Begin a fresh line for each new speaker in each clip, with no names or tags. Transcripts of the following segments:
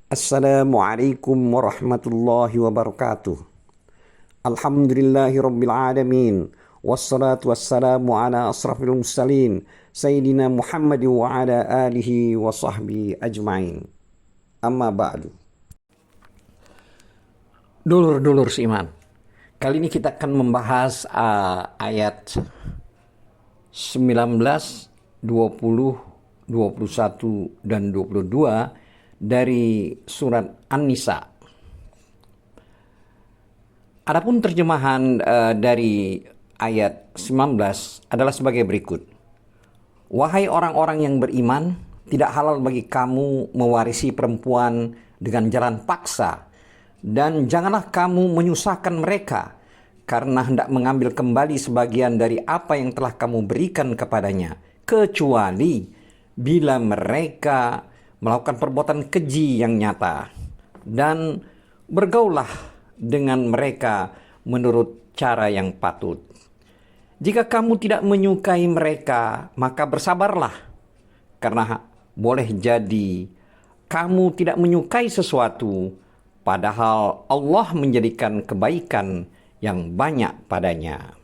Assalamualaikum warahmatullahi wabarakatuh. Alhamdulillahi rabbil alamin. Wassalatu wassalamu ala asrafil mursalin Sayyidina Muhammad wa ala alihi wa sahbihi ajma'in. Amma ba'du. Dulur-dulur seiman, kali ini kita akan membahas ayat 19, 20, 21, dan 22 dari surat An-Nisa. Adapun terjemahan dari ayat 19 adalah sebagai berikut. Wahai orang-orang yang beriman, tidak halal bagi kamu mewarisi perempuan dengan jalan paksa, dan janganlah kamu menyusahkan mereka karena hendak mengambil kembali sebagian dari apa yang telah kamu berikan kepadanya, kecuali bila mereka melakukan perbuatan keji yang nyata, dan bergaulah dengan mereka menurut cara yang patut. Jika kamu tidak menyukai mereka, maka bersabarlah, karena boleh jadi kamu tidak menyukai sesuatu, padahal Allah menjadikan kebaikan yang banyak padanya.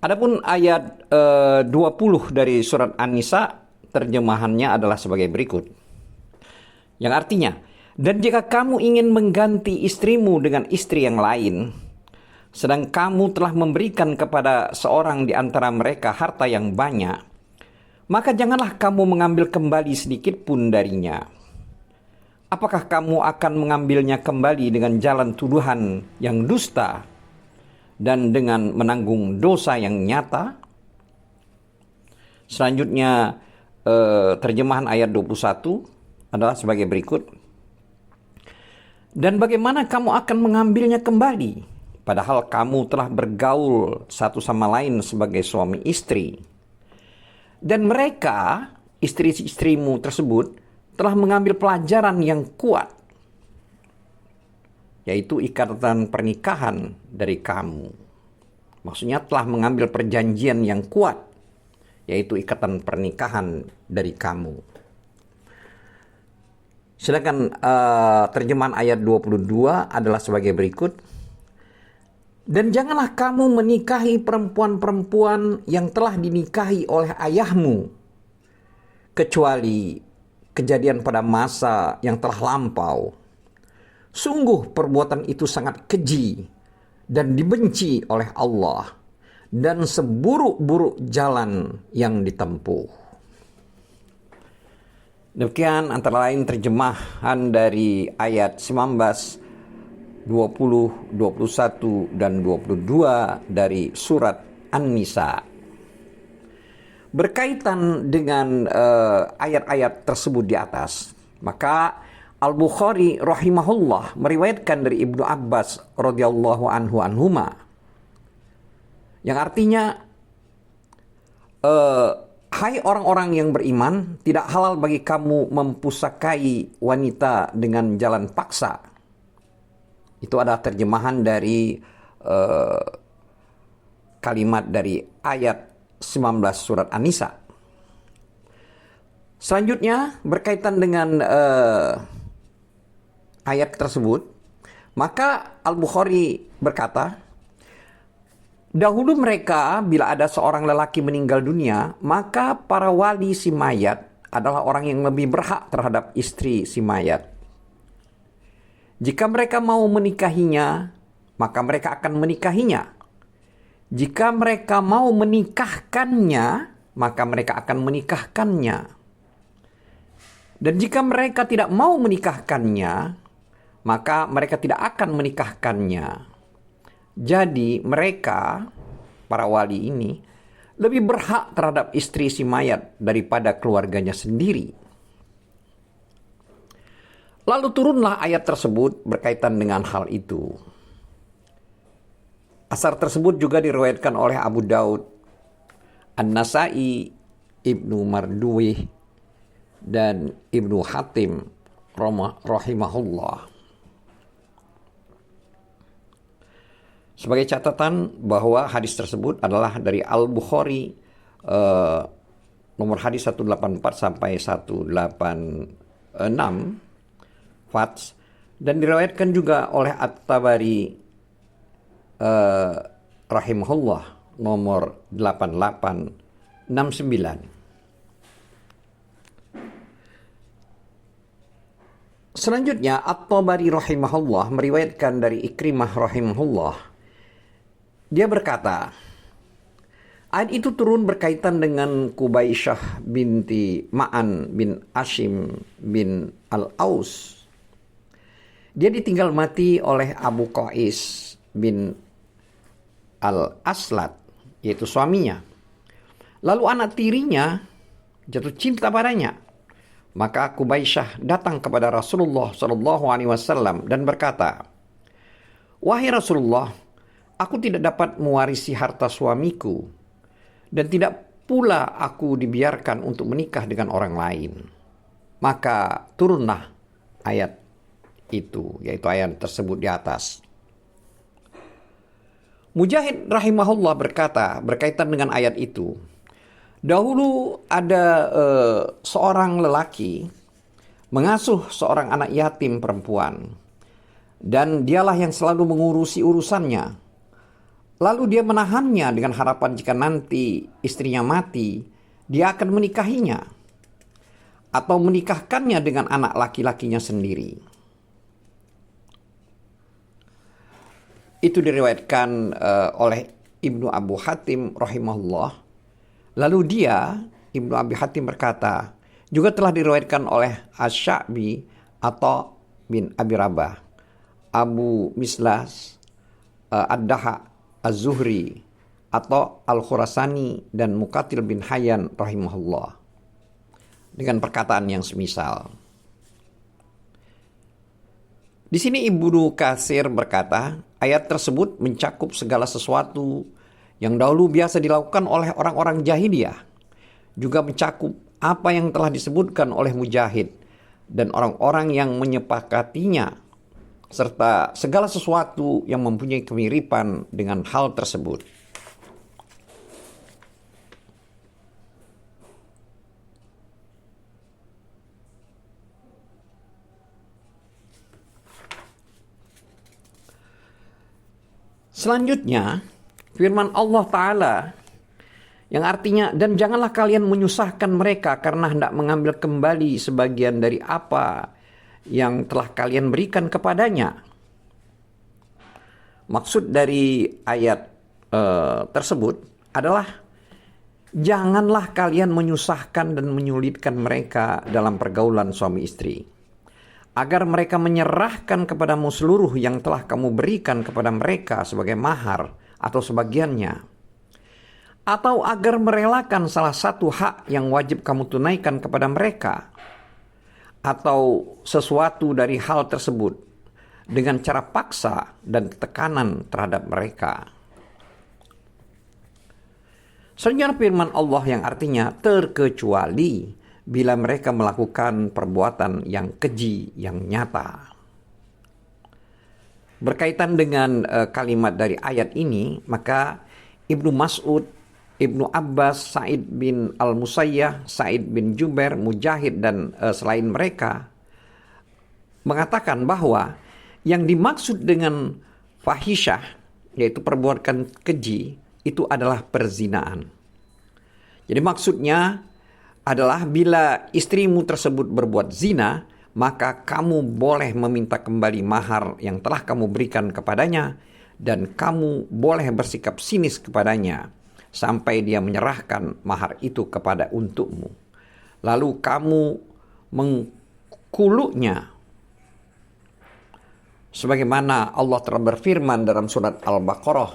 Adapun ayat 20 dari surat An-Nisa, terjemahannya adalah sebagai berikut. Yang artinya, dan jika kamu ingin mengganti istrimu dengan istri yang lain, sedang kamu telah memberikan kepada seorang di antara mereka harta yang banyak, maka janganlah kamu mengambil kembali sedikit pun darinya. Apakah kamu akan mengambilnya kembali dengan jalan tuduhan yang dusta dan dengan menanggung dosa yang nyata? Selanjutnya terjemahan ayat 21 adalah sebagai berikut. Dan bagaimana kamu akan mengambilnya kembali, padahal kamu telah bergaul satu sama lain sebagai suami istri. Dan mereka, istri-istrimu tersebut, telah mengambil pelajaran yang kuat, yaitu ikatan pernikahan dari kamu. Maksudnya telah mengambil perjanjian yang kuat, yaitu ikatan pernikahan dari kamu. Sedangkan terjemahan ayat 22 adalah sebagai berikut. Dan janganlah kamu menikahi perempuan-perempuan yang telah dinikahi oleh ayahmu, kecuali kejadian pada masa yang telah lampau. Sungguh perbuatan itu sangat keji dan dibenci oleh Allah, dan seburuk-buruk jalan yang ditempuh. Demikian antara lain terjemahan dari ayat 19, 20, 21, dan 22 dari surat An-Nisa. Berkaitan dengan ayat-ayat tersebut di atas, maka Al-Bukhari rahimahullah meriwayatkan dari Ibnu Abbas radhiyallahu anhuma, yang artinya, hai orang-orang yang beriman, tidak halal bagi kamu mempusakai wanita dengan jalan paksa. Itu adalah terjemahan dari kalimat dari ayat 19 surat An-Nisa. Selanjutnya berkaitan dengan ayat tersebut, maka Al-Bukhari berkata, dahulu mereka bila ada seorang lelaki meninggal dunia, maka para wali si mayat adalah orang yang lebih berhak terhadap istri si mayat. Jika mereka mau menikahinya, maka mereka akan menikahinya. Jika mereka mau menikahkannya, maka mereka akan menikahkannya. Dan jika mereka tidak mau menikahkannya, maka mereka tidak akan menikahkannya. Jadi mereka, para wali ini, lebih berhak terhadap istri si mayat daripada keluarganya sendiri. Lalu turunlah ayat tersebut berkaitan dengan hal itu. Asar tersebut juga diriwayatkan oleh Abu Daud, An-Nasai, Ibnu Marduwih, dan Ibnu Hatim rahimahullah. Sebagai catatan bahwa hadis tersebut adalah dari Al-Bukhari nomor hadis 184 sampai 186 Fats, dan diriwayatkan juga oleh At-Tabari rahimahullah nomor 8869. Selanjutnya At-Tabari rahimahullah meriwayatkan dari Ikrimah rahimahullah. Dia berkata, ayat itu turun berkaitan dengan Qubaisyah binti Ma'an bin Ashim bin Al-Aus. Dia ditinggal mati oleh Abu Qais bin Al-Aslat, yaitu suaminya. Lalu anak tirinya jatuh cinta padanya. Maka Qubaisyah datang kepada Rasulullah SAW dan berkata, "Wahai Rasulullah, aku tidak dapat mewarisi harta suamiku, dan tidak pula aku dibiarkan untuk menikah dengan orang lain." Maka turunlah ayat itu, yaitu ayat tersebut di atas. Mujahid rahimahullah berkata berkaitan dengan ayat itu, dahulu ada seorang lelaki mengasuh seorang anak yatim perempuan, dan dialah yang selalu mengurusi urusannya. Lalu dia menahannya dengan harapan jika nanti istrinya mati, dia akan menikahinya atau menikahkannya dengan anak laki-lakinya sendiri. Itu diriwayatkan oleh Ibnu Abu Hatim rahimahullah. Lalu dia, Ibnu Abi Hatim berkata, juga telah diriwayatkan oleh Asy-Sya'bi atau bin Abi Rabah, Abu Mislas, Ad-Daha Az-Zuhri atau Al-Khurasani dan Muqatil bin Hayyan rahimahullah, dengan perkataan yang semisal. Di sini Ibnu Katsir berkata, ayat tersebut mencakup segala sesuatu yang dahulu biasa dilakukan oleh orang-orang jahiliyah, juga mencakup apa yang telah disebutkan oleh Mujahid dan orang-orang yang menyepakatinya, serta segala sesuatu yang mempunyai kemiripan dengan hal tersebut. Selanjutnya, firman Allah Ta'ala yang artinya, dan janganlah kalian menyusahkan mereka karena hendak mengambil kembali sebagian dari apa yang telah kalian berikan kepadanya. Maksud dari ayat tersebut adalah, janganlah kalian menyusahkan dan menyulitkan mereka dalam pergaulan suami istri, agar mereka menyerahkan kepadamu seluruh yang telah kamu berikan kepada mereka sebagai mahar atau sebagiannya, atau agar merelakan salah satu hak yang wajib kamu tunaikan kepada mereka, atau sesuatu dari hal tersebut dengan cara paksa dan tekanan terhadap mereka. Selanjutnya firman Allah yang artinya, terkecuali bila mereka melakukan perbuatan yang keji yang nyata. Berkaitan dengan kalimat dari ayat ini, maka Ibnu Mas'ud, Ibnu Abbas, Sa'id bin Al-Musayyah, Sa'id bin Jubair, Mujahid, dan selain mereka mengatakan bahwa yang dimaksud dengan fahisyah, yaitu perbuatan keji, itu adalah perzinaan. Jadi maksudnya adalah bila istrimu tersebut berbuat zina, maka kamu boleh meminta kembali mahar yang telah kamu berikan kepadanya, dan kamu boleh bersikap sinis kepadanya sampai dia menyerahkan mahar itu kepada untukmu. Lalu kamu mengkuluknya, sebagaimana Allah telah berfirman dalam surat Al-Baqarah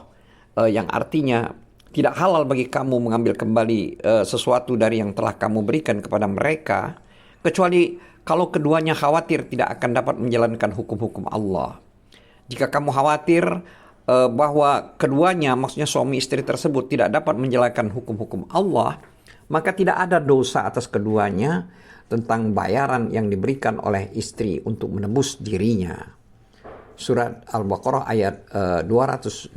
yang artinya, tidak halal bagi kamu mengambil kembali sesuatu dari yang telah kamu berikan kepada mereka, kecuali kalau keduanya khawatir tidak akan dapat menjalankan hukum-hukum Allah. Jika kamu khawatir bahwa keduanya, maksudnya suami istri tersebut, tidak dapat menjalankan hukum-hukum Allah, maka tidak ada dosa atas keduanya tentang bayaran yang diberikan oleh istri untuk menebus dirinya. Surat Al-Baqarah ayat 229.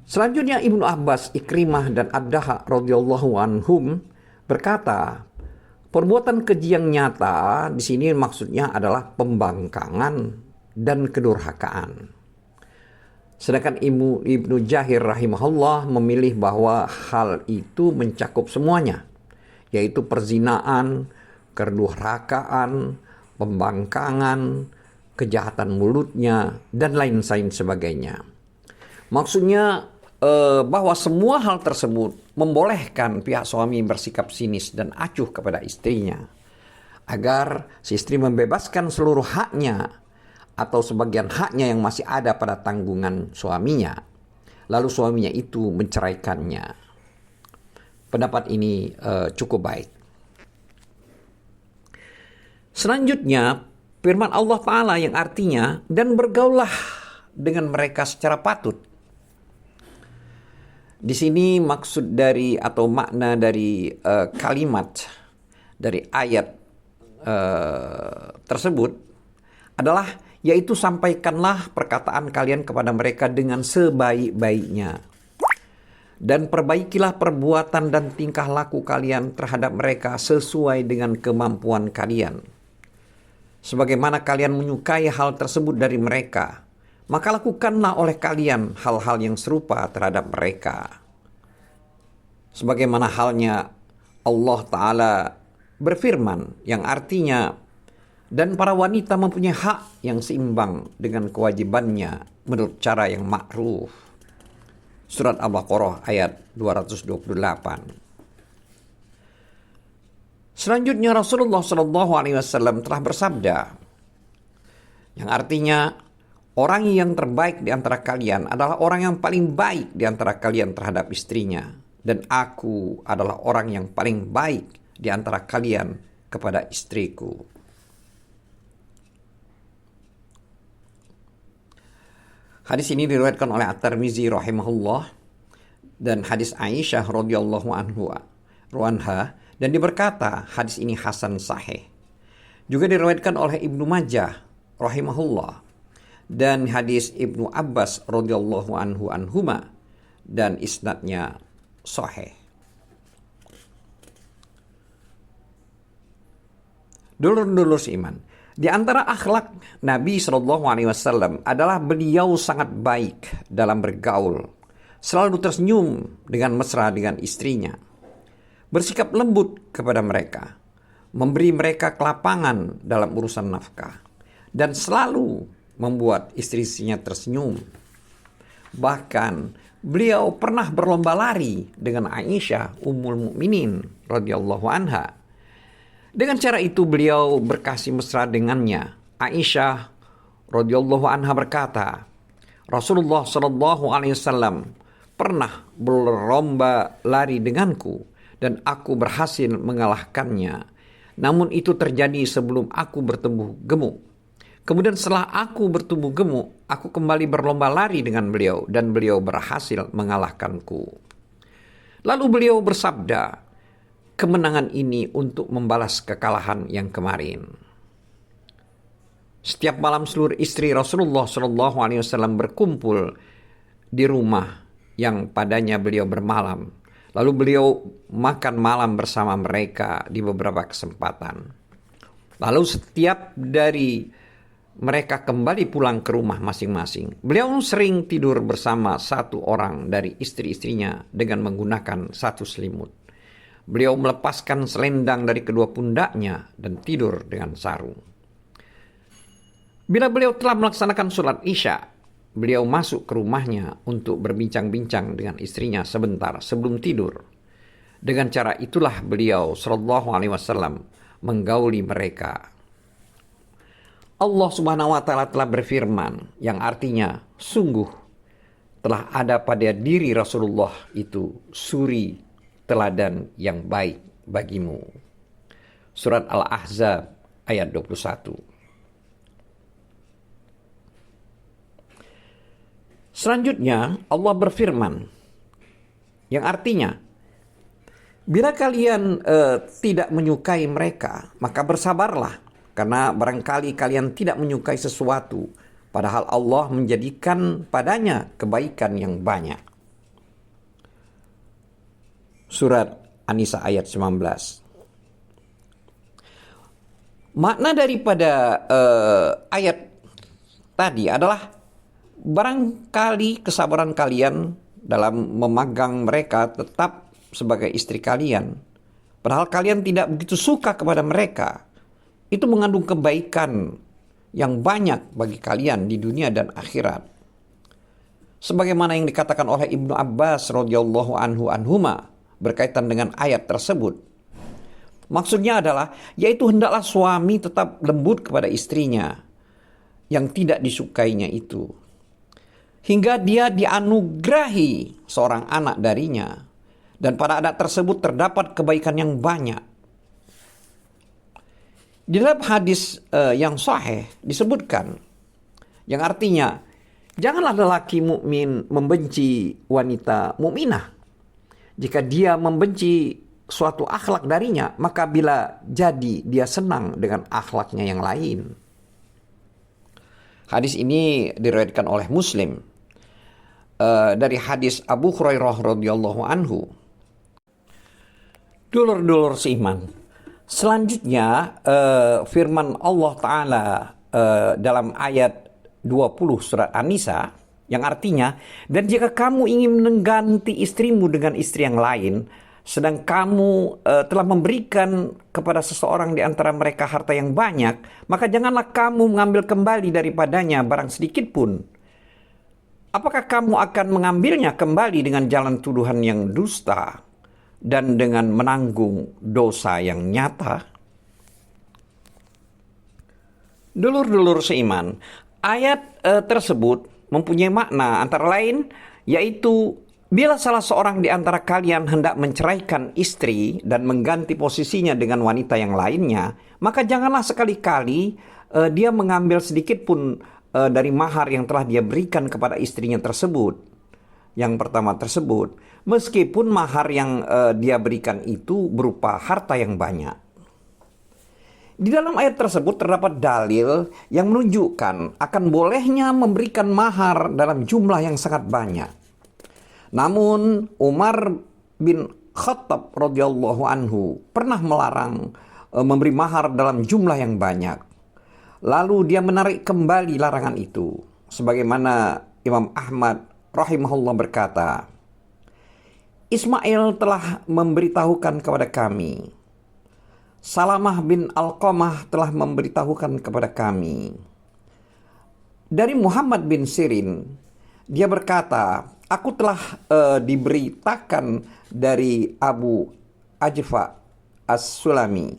Selanjutnya Ibnu Abbas, Ikrimah, dan Ad-Dahak radhiyallahu anhum berkata, perbuatan keji yang nyata di sini maksudnya adalah pembangkangan dan kedurhakaan. Sedangkan Ibnu Jahir rahimahullah memilih bahwa hal itu mencakup semuanya, yaitu perzinaan, kedurhakaan, pembangkangan, kejahatan mulutnya, dan lain-lain sebagainya. Maksudnya bahwa semua hal tersebut membolehkan pihak suami bersikap sinis dan acuh kepada istrinya, agar si istri membebaskan seluruh haknya atau sebagian haknya yang masih ada pada tanggungan suaminya, lalu suaminya itu menceraikannya. Pendapat ini cukup baik. Selanjutnya firman Allah Ta'ala yang artinya, dan bergaullah dengan mereka secara patut. Di sini maksud dari atau makna dari kalimat dari ayat tersebut adalah, yaitu sampaikanlah perkataan kalian kepada mereka dengan sebaik-baiknya, dan perbaikilah perbuatan dan tingkah laku kalian terhadap mereka sesuai dengan kemampuan kalian. Sebagaimana kalian menyukai hal tersebut dari mereka, maka lakukanlah oleh kalian hal-hal yang serupa terhadap mereka. Sebagaimana halnya Allah Ta'ala berfirman yang artinya, dan para wanita mempunyai hak yang seimbang dengan kewajibannya menurut cara yang ma'ruf. Surat Al-Baqarah ayat 228. Selanjutnya Rasulullah SAW telah bersabda, yang artinya, orang yang terbaik di antara kalian adalah orang yang paling baik di antara kalian terhadap istrinya, dan aku adalah orang yang paling baik di antara kalian kepada istriku. Hadis ini diriwayatkan oleh At-Tirmizi rahimahullah dan hadis Aisyah radhiyallahu anha, dan diberkata hadis ini hasan sahih. Juga diriwayatkan oleh Ibnu Majah rahimahullah dan hadis Ibnu Abbas radhiyallahu anhuma, dan isnadnya sahih. Dulur-dulur seiman, di antara akhlak Nabi SAW adalah beliau sangat baik dalam bergaul, selalu tersenyum dengan mesra dengan istrinya, bersikap lembut kepada mereka, memberi mereka kelapangan dalam urusan nafkah, dan selalu membuat istri-istrinya tersenyum. Bahkan beliau pernah berlomba lari dengan Aisyah Ummul Mukminin radhiyallahu anha. Dengan cara itu beliau berkasih mesra dengannya. Aisyah radhiyallahu anha berkata, Rasulullah SAW pernah berlomba lari denganku dan aku berhasil mengalahkannya. Namun itu terjadi sebelum aku bertumbuh gemuk. Kemudian setelah aku bertumbuh gemuk, aku kembali berlomba lari dengan beliau dan beliau berhasil mengalahkanku. Lalu beliau bersabda, kemenangan ini untuk membalas kekalahan yang kemarin. Setiap malam seluruh istri Rasulullah SAW berkumpul di rumah yang padanya beliau bermalam. Lalu beliau makan malam bersama mereka di beberapa kesempatan. Lalu setiap dari mereka kembali pulang ke rumah masing-masing, beliau sering tidur bersama satu orang dari istri-istrinya dengan menggunakan satu selimut. Beliau melepaskan selendang dari kedua pundaknya dan tidur dengan sarung. Bila beliau telah melaksanakan sholat Isya, beliau masuk ke rumahnya untuk berbincang-bincang dengan istrinya sebentar sebelum tidur. Dengan cara itulah beliau SAW menggauli mereka. Allah Subhanahu wa Ta'ala telah berfirman yang artinya, sungguh telah ada pada diri Rasulullah itu suri teladan yang baik bagimu. Surat Al-Ahzab ayat 21. Selanjutnya Allah berfirman yang artinya, bila kalian tidak menyukai mereka, maka bersabarlah, karena barangkali kalian tidak menyukai sesuatu, padahal Allah menjadikan padanya kebaikan yang banyak. surat An-Nisa ayat 19. Makna daripada ayat tadi adalah barangkali kesabaran kalian dalam memegang mereka tetap sebagai istri kalian, padahal kalian tidak begitu suka kepada mereka, itu mengandung kebaikan yang banyak bagi kalian di dunia dan akhirat. Sebagaimana yang dikatakan oleh Ibnu Abbas radhiyallahu anhuma berkaitan dengan ayat tersebut. Maksudnya adalah, yaitu hendaklah suami tetap lembut kepada istrinya yang tidak disukainya itu, hingga dia dianugerahi seorang anak darinya, dan pada anak tersebut terdapat kebaikan yang banyak. Di dalam hadis yang sahih disebutkan, yang artinya, janganlah lelaki mukmin membenci wanita mukminah. Jika dia membenci suatu akhlak darinya, maka bila jadi dia senang dengan akhlaknya yang lain. Hadis ini diriwayatkan oleh Muslim dari hadis Abu Hurairah radhiyallahu anhu. Dulur-dulur seiman, selanjutnya firman Allah Ta'ala dalam ayat 20 surat An-Nisa, yang artinya, dan jika kamu ingin mengganti istrimu dengan istri yang lain, sedang kamu telah memberikan kepada seseorang di antara mereka harta yang banyak, maka janganlah kamu mengambil kembali daripadanya barang sedikit pun. Apakah kamu akan mengambilnya kembali dengan jalan tuduhan yang dusta dan dengan menanggung dosa yang nyata? Dulur-dulur seiman, ayat tersebut mempunyai makna antara lain, yaitu bila salah seorang di antara kalian hendak menceraikan istri dan mengganti posisinya dengan wanita yang lainnya, maka janganlah sekali-kali dia mengambil sedikit pun dari mahar yang telah dia berikan kepada istrinya tersebut. Yang pertama tersebut, meskipun mahar yang dia berikan itu berupa harta yang banyak. Di dalam ayat tersebut terdapat dalil yang menunjukkan akan bolehnya memberikan mahar dalam jumlah yang sangat banyak. Namun Umar bin Khattab radhiyallahu anhu pernah melarang memberi mahar dalam jumlah yang banyak. Lalu dia menarik kembali larangan itu. Sebagaimana Imam Ahmad rahimahullah berkata, Ismail telah memberitahukan kepada kami, Salamah bin Alqamah telah memberitahukan kepada kami. Dari Muhammad bin Sirin, dia berkata, aku telah diberitakan dari Abu Ajfa As-Sulami.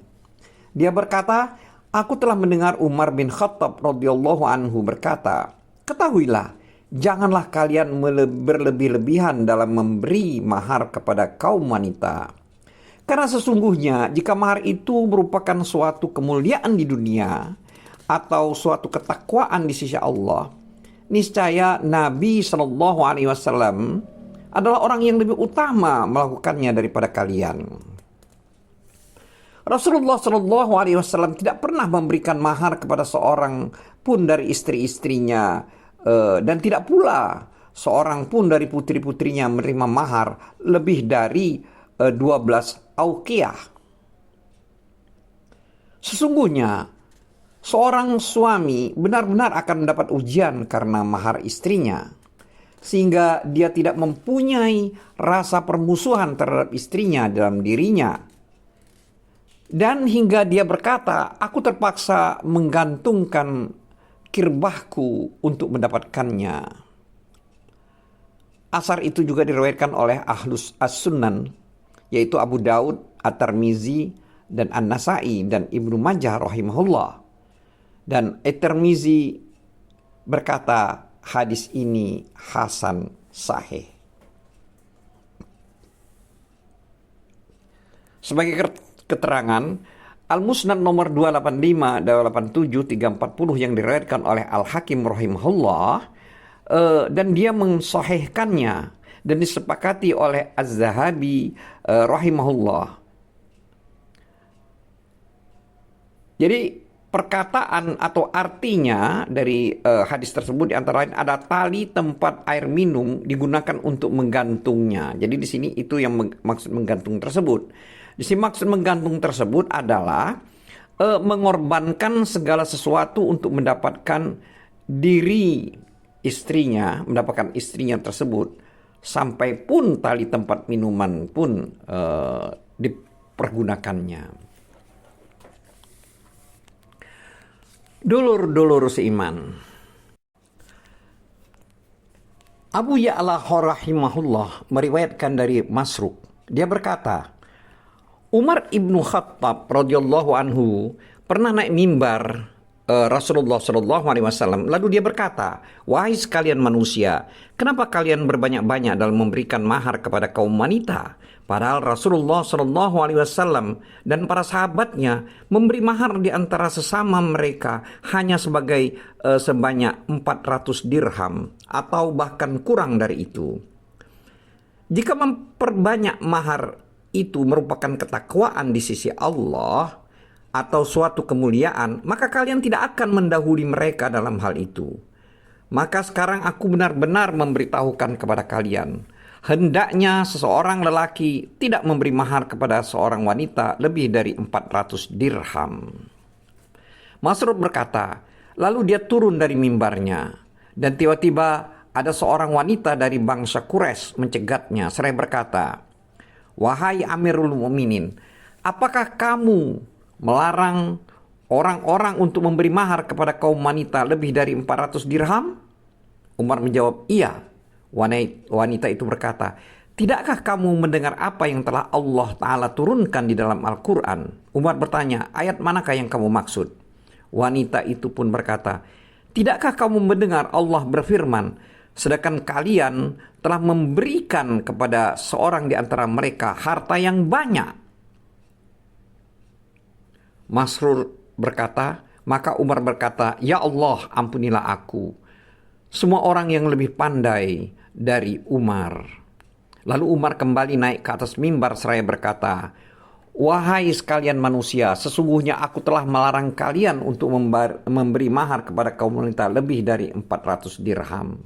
Dia berkata, aku telah mendengar Umar bin Khattab radhiyallahu anhu berkata, ketahuilah, janganlah kalian berlebih-lebihan dalam memberi mahar kepada kaum wanita. Karena sesungguhnya jika mahar itu merupakan suatu kemuliaan di dunia atau suatu ketakwaan di sisi Allah, niscaya Nabi Shallallahu Alaihi Wasallam adalah orang yang lebih utama melakukannya daripada kalian. Rasulullah Shallallahu Alaihi Wasallam tidak pernah memberikan mahar kepada seorang pun dari istri-istrinya, dan tidak pula seorang pun dari putri-putrinya menerima mahar lebih dari 12 auqiyah. Sesungguhnya seorang suami benar-benar akan mendapat ujian karena mahar istrinya, sehingga dia tidak mempunyai rasa permusuhan terhadap istrinya dalam dirinya. Dan hingga dia berkata, aku terpaksa menggantungkan kirbahku untuk mendapatkannya. Asar itu juga diriwayatkan oleh Ahlus As-Sunan, yaitu Abu Daud, At-Tirmizi, dan An-Nasai, dan Ibnu Majah rahimahullah. Dan At-Tirmizi berkata, hadis ini hasan sahih. Sebagai keterangan, Al-Musnad nomor 285, 287, 340 yang diriwayatkan oleh Al-Hakim rahimahullah, dan dia mensahihkannya dan disepakati oleh Az-Zahabi rahimahullah. Jadi perkataan atau artinya dari hadis tersebut di antara lain ada tali tempat air minum digunakan untuk menggantungnya. Jadi di sini itu yang maksud menggantung tersebut. Di sini maksud menggantung tersebut adalah mengorbankan segala sesuatu untuk mendapatkan diri istrinya, mendapatkan istrinya tersebut, sampai pun tali tempat minuman pun dipergunakannya. Dulur-dulur seiman, Abu Ya'la rahimahullah meriwayatkan dari Masruq. Dia berkata, Umar ibnu Khattab radhiyallahu anhu pernah naik mimbar Rasulullah Shallallahu Alaihi Wasallam. Lalu dia berkata, wahai sekalian manusia, kenapa kalian berbanyak-banyak dalam memberikan mahar kepada kaum wanita? Padahal Rasulullah Shallallahu Alaihi Wasallam dan para sahabatnya memberi mahar di antara sesama mereka hanya sebanyak 400 dirham atau bahkan kurang dari itu. Jika memperbanyak mahar itu merupakan ketakwaan di sisi Allah atau suatu kemuliaan, maka kalian tidak akan mendahului mereka dalam hal itu. Maka sekarang aku benar-benar memberitahukan kepada kalian, hendaknya seseorang lelaki tidak memberi mahar kepada seorang wanita lebih dari 400 dirham. Masruq berkata, lalu dia turun dari mimbarnya, dan tiba-tiba ada seorang wanita dari bangsa Quraisy mencegatnya seraya berkata, wahai Amirul Mukminin, apakah kamu melarang orang-orang untuk memberi mahar kepada kaum wanita lebih dari 400 dirham? Umar menjawab, iya. Wanita itu berkata, tidakkah kamu mendengar apa yang telah Allah Ta'ala turunkan di dalam Al-Quran? Umar bertanya, ayat manakah yang kamu maksud? Wanita itu pun berkata, tidakkah kamu mendengar Allah berfirman, sedangkan kalian telah memberikan kepada seorang di antara mereka harta yang banyak? Masruq berkata, maka Umar berkata, ya Allah, ampunilah aku. Semua orang yang lebih pandai dari Umar. Lalu Umar kembali naik ke atas mimbar seraya berkata, wahai sekalian manusia, sesungguhnya aku telah melarang kalian untuk memberi mahar kepada kaum wanita lebih dari 400 dirham.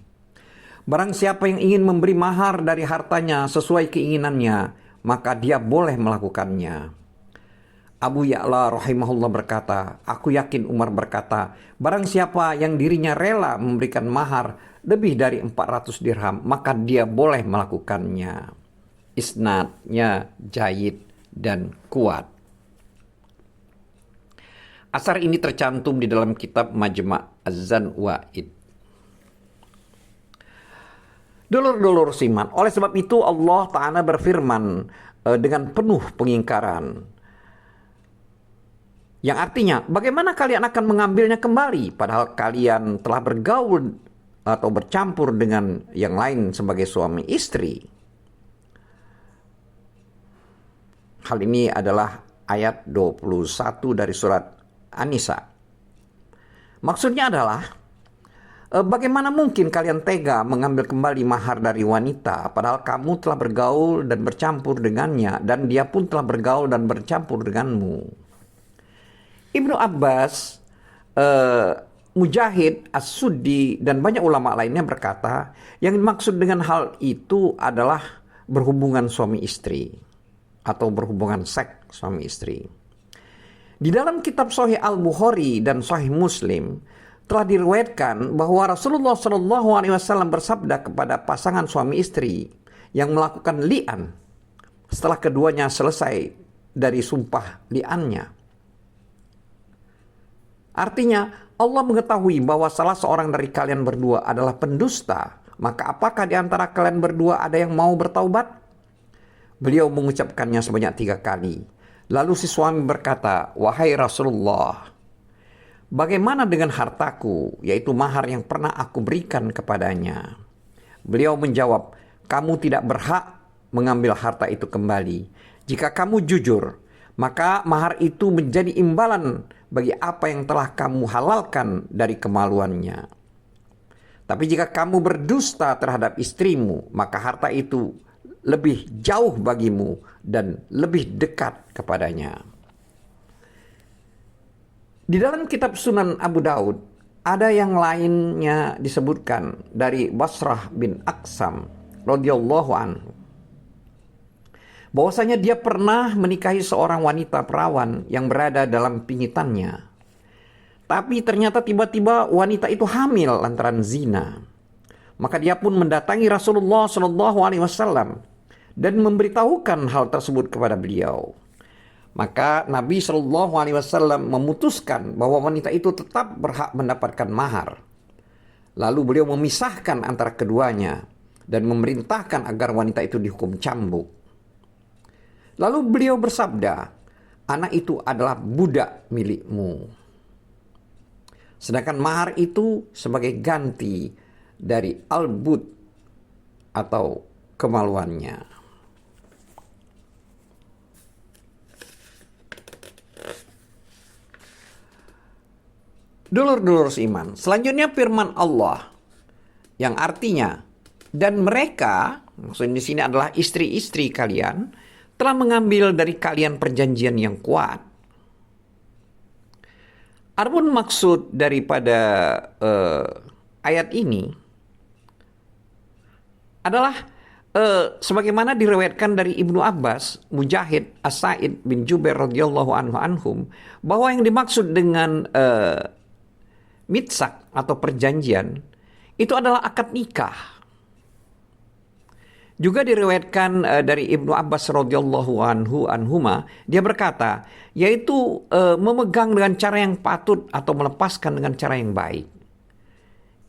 Barang siapa yang ingin memberi mahar dari hartanya sesuai keinginannya, maka dia boleh melakukannya. Abu Ya'la rahimahullah berkata, aku yakin Umar berkata, barang siapa yang dirinya rela memberikan mahar lebih dari 400 dirham, maka dia boleh melakukannya. Isnadnya jayyid dan kuat. Asar ini tercantum di dalam kitab Majma' Az-Zanwaid. Dulur-dulur siman, oleh sebab itu Allah Ta'ala berfirman dengan penuh pengingkaran, yang artinya, bagaimana kalian akan mengambilnya kembali padahal kalian telah bergaul atau bercampur dengan yang lain sebagai suami istri? Hal ini adalah ayat 21 dari surat An-Nisa. Maksudnya adalah, bagaimana mungkin kalian tega mengambil kembali mahar dari wanita padahal kamu telah bergaul dan bercampur dengannya dan dia pun telah bergaul dan bercampur denganmu? Ibnu Abbas, Mujahid, As-Suddi, dan banyak ulama lainnya berkata, yang dimaksud dengan hal itu adalah berhubungan suami istri atau berhubungan seks suami istri. Di dalam kitab Sahih Al-Bukhari dan Sahih Muslim telah diriwayatkan bahwa Rasulullah SAW bersabda kepada pasangan suami istri yang melakukan li'an setelah keduanya selesai dari sumpah li'annya. Artinya, Allah mengetahui bahwa salah seorang dari kalian berdua adalah pendusta. Maka apakah di antara kalian berdua ada yang mau bertaubat? Beliau mengucapkannya sebanyak 3 kali. Lalu si suami berkata, wahai Rasulullah, bagaimana dengan hartaku, yaitu mahar yang pernah aku berikan kepadanya? Beliau menjawab, kamu tidak berhak mengambil harta itu kembali. Jika kamu jujur, maka mahar itu menjadi imbalan bagi apa yang telah kamu halalkan dari kemaluannya. Tapi jika kamu berdusta terhadap istrimu, maka harta itu lebih jauh bagimu dan lebih dekat kepadanya. Di dalam kitab Sunan Abu Daud, ada yang lainnya disebutkan dari Basrah bin Aksam radhiyallahu anhu, bahwasanya dia pernah menikahi seorang wanita perawan yang berada dalam pingitannya. Tapi ternyata tiba-tiba wanita itu hamil lantaran zina. Maka dia pun mendatangi Rasulullah SAW dan memberitahukan hal tersebut kepada beliau. Maka Nabi SAW memutuskan bahwa wanita itu tetap berhak mendapatkan mahar. Lalu beliau memisahkan antara keduanya dan memerintahkan agar wanita itu dihukum cambuk. Lalu beliau bersabda, anak itu adalah budak milikmu. Sedangkan mahar itu sebagai ganti dari albut atau kemaluannya. Dulur-dulur seiman, selanjutnya firman Allah yang artinya, dan mereka, maksudnya di sini adalah istri-istri kalian, telah mengambil dari kalian perjanjian yang kuat. Adapun maksud daripada ayat ini adalah sebagaimana diriwayatkan dari Ibnu Abbas, Mujahid, As-Sa'id bin Jubair radhiyallahu anhum, bahwa yang dimaksud dengan mitsak atau perjanjian itu adalah akad nikah. Juga diriwayatkan dari Ibnu Abbas radhiyallahu anhuma, dia berkata, yaitu memegang dengan cara yang patut atau melepaskan dengan cara yang baik.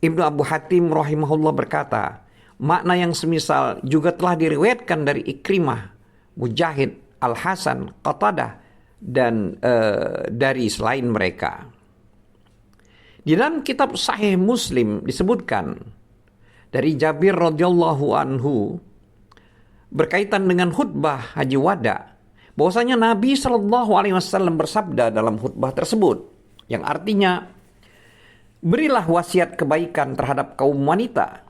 Ibnu Abu Hatim rahimahullah berkata, makna yang semisal juga telah diriwayatkan dari Ikrimah, Mujahid, Al-Hasan, Qatadah, dan dari selain mereka. Di dalam kitab Sahih Muslim disebutkan dari Jabir radhiyallahu anhu berkaitan dengan khutbah Haji Wada, bahwasanya Nabi SAW bersabda dalam khutbah tersebut, yang artinya, berilah wasiat kebaikan terhadap kaum wanita,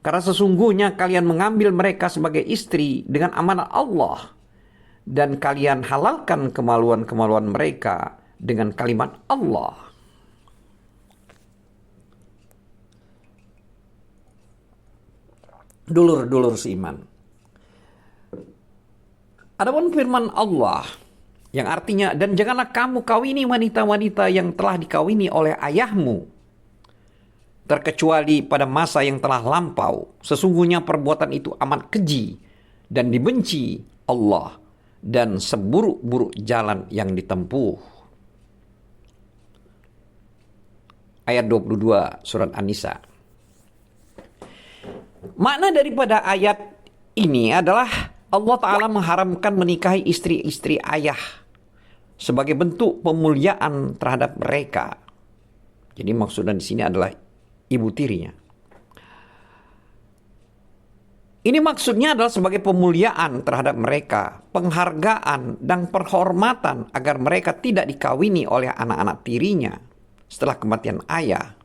karena sesungguhnya kalian mengambil mereka sebagai istri dengan amanah Allah, dan kalian halalkan kemaluan-kemaluan mereka dengan kalimat Allah. Dulur-dulur seiman, adapun firman Allah yang artinya, dan janganlah kamu kawini wanita-wanita yang telah dikawini oleh ayahmu, terkecuali pada masa yang telah lampau. Sesungguhnya perbuatan itu amat keji dan dibenci Allah, dan seburuk-buruk jalan yang ditempuh. Ayat 22 surat An-Nisa. Makna daripada ayat ini adalah Allah Ta'ala mengharamkan menikahi istri-istri ayah sebagai bentuk pemuliaan terhadap mereka. Jadi maksudnya di sini adalah ibu tirinya. Ini maksudnya adalah sebagai pemuliaan terhadap mereka, penghargaan dan penghormatan agar mereka tidak dikawini oleh anak-anak tirinya setelah kematian ayah.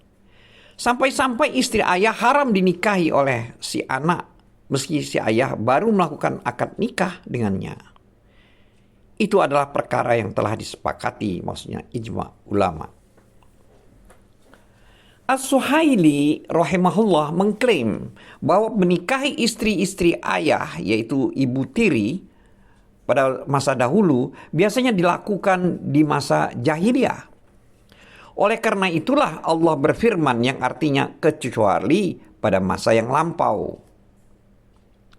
Sampai-sampai istri ayah haram dinikahi oleh si anak meski si ayah baru melakukan akad nikah dengannya. Itu adalah perkara yang telah disepakati, maksudnya ijma ulama. As-Suhaili rahimahullah mengklaim bahwa menikahi istri-istri ayah, yaitu ibu tiri, pada masa dahulu biasanya dilakukan di masa jahiliyah. Oleh karena itulah Allah berfirman yang artinya kecuali pada masa yang lampau.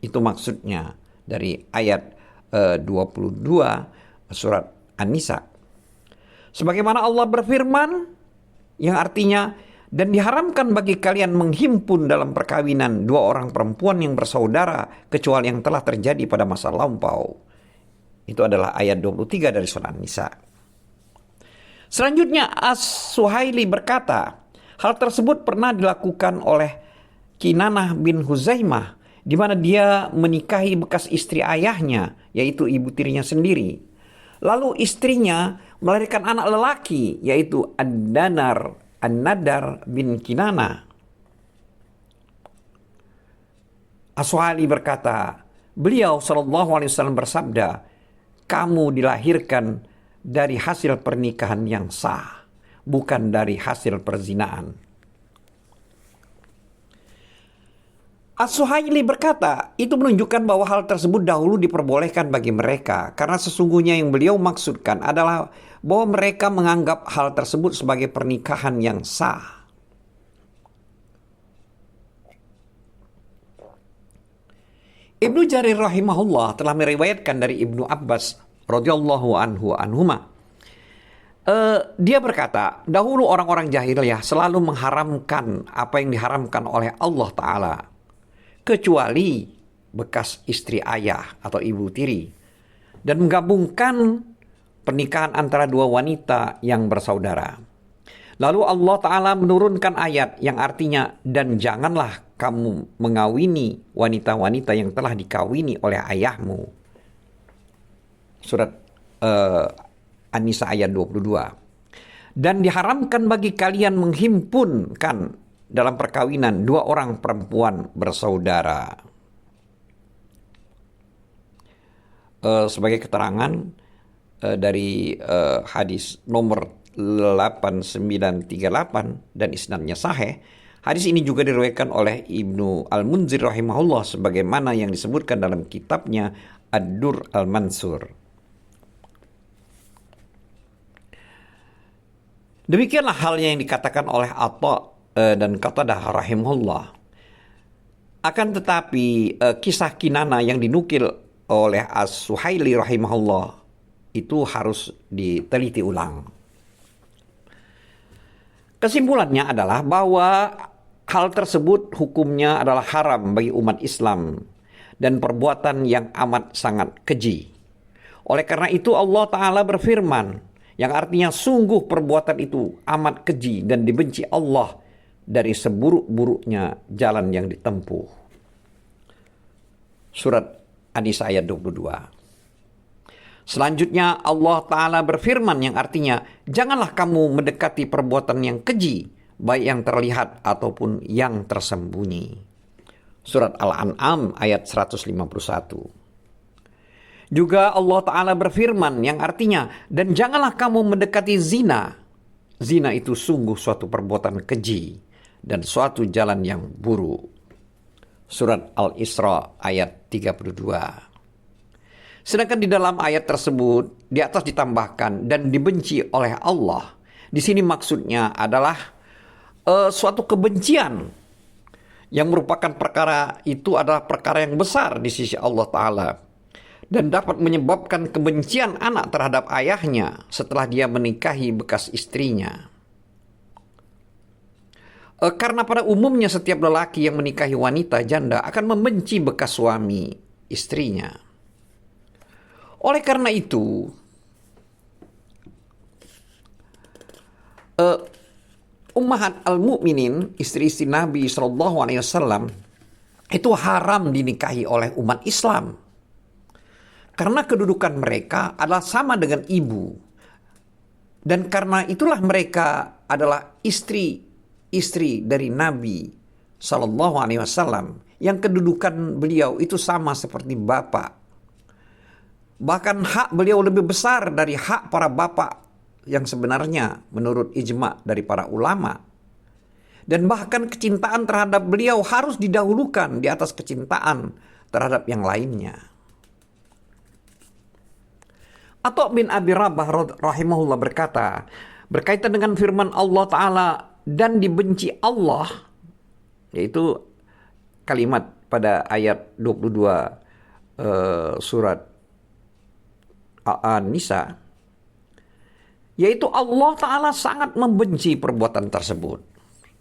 Itu maksudnya dari ayat 22 surat An-Nisa. Sebagaimana Allah berfirman yang artinya, dan diharamkan bagi kalian menghimpun dalam perkawinan dua orang perempuan yang bersaudara kecuali yang telah terjadi pada masa lampau. Itu adalah ayat 23 dari surah An-Nisa. Selanjutnya As-Suhaili berkata, hal tersebut pernah dilakukan oleh Kinanah bin Huzaimah, di mana dia menikahi bekas istri ayahnya, yaitu ibu tirinya sendiri. Lalu istrinya melahirkan anak lelaki, yaitu An-Nadar bin Kinanah. As-Suhaili berkata, beliau SAW bersabda, kamu dilahirkan dari hasil pernikahan yang sah. bukan dari hasil perzinaan. As-Suhaili berkata, itu menunjukkan bahwa hal tersebut dahulu diperbolehkan bagi mereka, karena sesungguhnya yang beliau maksudkan adalah bahwa mereka menganggap hal tersebut sebagai pernikahan yang sah. Ibnu Jarir rahimahullah telah meriwayatkan dari Ibnu Abbas radhiyallahu anhuma. Dia berkata, dahulu orang-orang jahiliyah selalu mengharamkan apa yang diharamkan oleh Allah Ta'ala, kecuali bekas istri ayah atau ibu tiri, dan menggabungkan pernikahan antara dua wanita yang bersaudara. Lalu Allah Ta'ala menurunkan ayat yang artinya, dan janganlah kamu mengawini wanita-wanita yang telah dikawini oleh ayahmu. Surat An-Nisa ayat 22. Dan diharamkan bagi kalian menghimpunkan dalam perkawinan dua orang perempuan bersaudara. Sebagai keterangan dari hadis nomor 8938 dan isnadnya sahih, hadis ini juga diriwayatkan oleh Ibnu Al-Munzir rahimahullah sebagaimana yang disebutkan dalam kitabnya Ad-Dur Al-Mansur. Demikianlah halnya yang dikatakan oleh Atha dan Qatadah rahimahullah. Akan tetapi kisah Kinana yang dinukil oleh As-Suhaili rahimahullah itu harus diteliti ulang. Kesimpulannya adalah bahwa hal tersebut hukumnya adalah haram bagi umat Islam dan perbuatan yang amat sangat keji. Oleh karena itu Allah Ta'ala berfirman, yang artinya sungguh perbuatan itu amat keji dan dibenci Allah dari seburuk-buruknya jalan yang ditempuh. Surat An-Nisa ayat 22. Selanjutnya Allah Ta'ala berfirman yang artinya, janganlah kamu mendekati perbuatan yang keji, baik yang terlihat ataupun yang tersembunyi. Surat Al-An'am ayat 151. Juga Allah Ta'ala berfirman yang artinya, dan janganlah kamu mendekati zina. Zina itu sungguh suatu perbuatan keji dan suatu jalan yang buruk. Surat Al-Isra ayat 32. Sedangkan di dalam ayat tersebut di atas ditambahkan dan dibenci oleh Allah. Di sini maksudnya adalah suatu kebencian yang merupakan perkara itu adalah perkara yang besar di sisi Allah Ta'ala dan dapat menyebabkan kebencian anak terhadap ayahnya setelah dia menikahi bekas istrinya. Karena pada umumnya setiap lelaki yang menikahi wanita janda akan membenci bekas suami istrinya. Oleh karena itu, Ummahat al-Mu'minin, istri-istri Nabi SAW, itu haram dinikahi oleh umat Islam. Karena kedudukan mereka adalah sama dengan ibu. Dan karena itulah mereka adalah istri-istri dari Nabi SAW, yang kedudukan beliau itu sama seperti bapak. Bahkan hak beliau lebih besar dari hak para bapak yang sebenarnya menurut ijma dari para ulama. Dan bahkan kecintaan terhadap beliau harus didahulukan di atas kecintaan terhadap yang lainnya. Atha bin Abi Rabah rahimahullah berkata, berkaitan dengan firman Allah Ta'ala, dan dibenci Allah, yaitu kalimat pada ayat 22 surat An-Nisa, yaitu Allah Ta'ala sangat membenci perbuatan tersebut.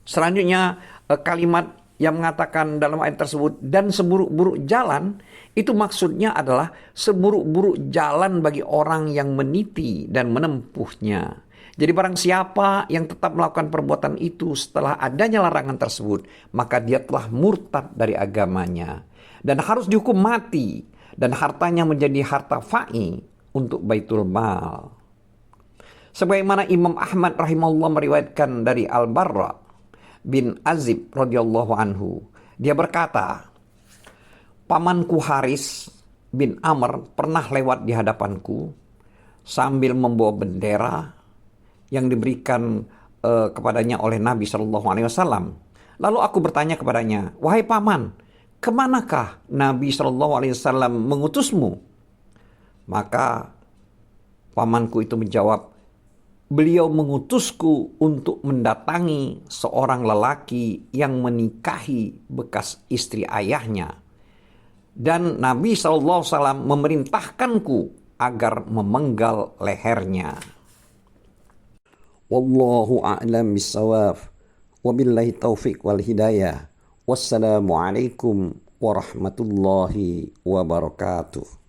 Selanjutnya kalimat yang mengatakan dalam ayat tersebut, dan seburuk-buruk jalan, itu maksudnya adalah seburuk-buruk jalan bagi orang yang meniti dan menempuhnya. Jadi barang siapa yang tetap melakukan perbuatan itu setelah adanya larangan tersebut, maka dia telah murtad dari agamanya dan harus dihukum mati, dan hartanya menjadi harta fa'i untuk Baitul Mal. Sebagaimana Imam Ahmad rahimahullah meriwayatkan dari Al-Barra bin Azib radhiyallahu anhu, dia berkata, pamanku Haris bin Amr pernah lewat di hadapanku sambil membawa bendera yang diberikan kepadanya oleh Nabi Shallallahu Alaihi Wasallam. Lalu aku bertanya kepadanya, wahai paman, kemanakah Nabi Shallallahu Alaihi Wasallam mengutusmu? Maka pamanku itu menjawab, beliau mengutusku untuk mendatangi seorang lelaki yang menikahi bekas istri ayahnya. Dan Nabi SAW memerintahkanku agar memenggal lehernya. Wallahu a'lam bissawab. Wabillahi taufiq wal hidayah. Wassalamualaikum warahmatullahi wabarakatuh.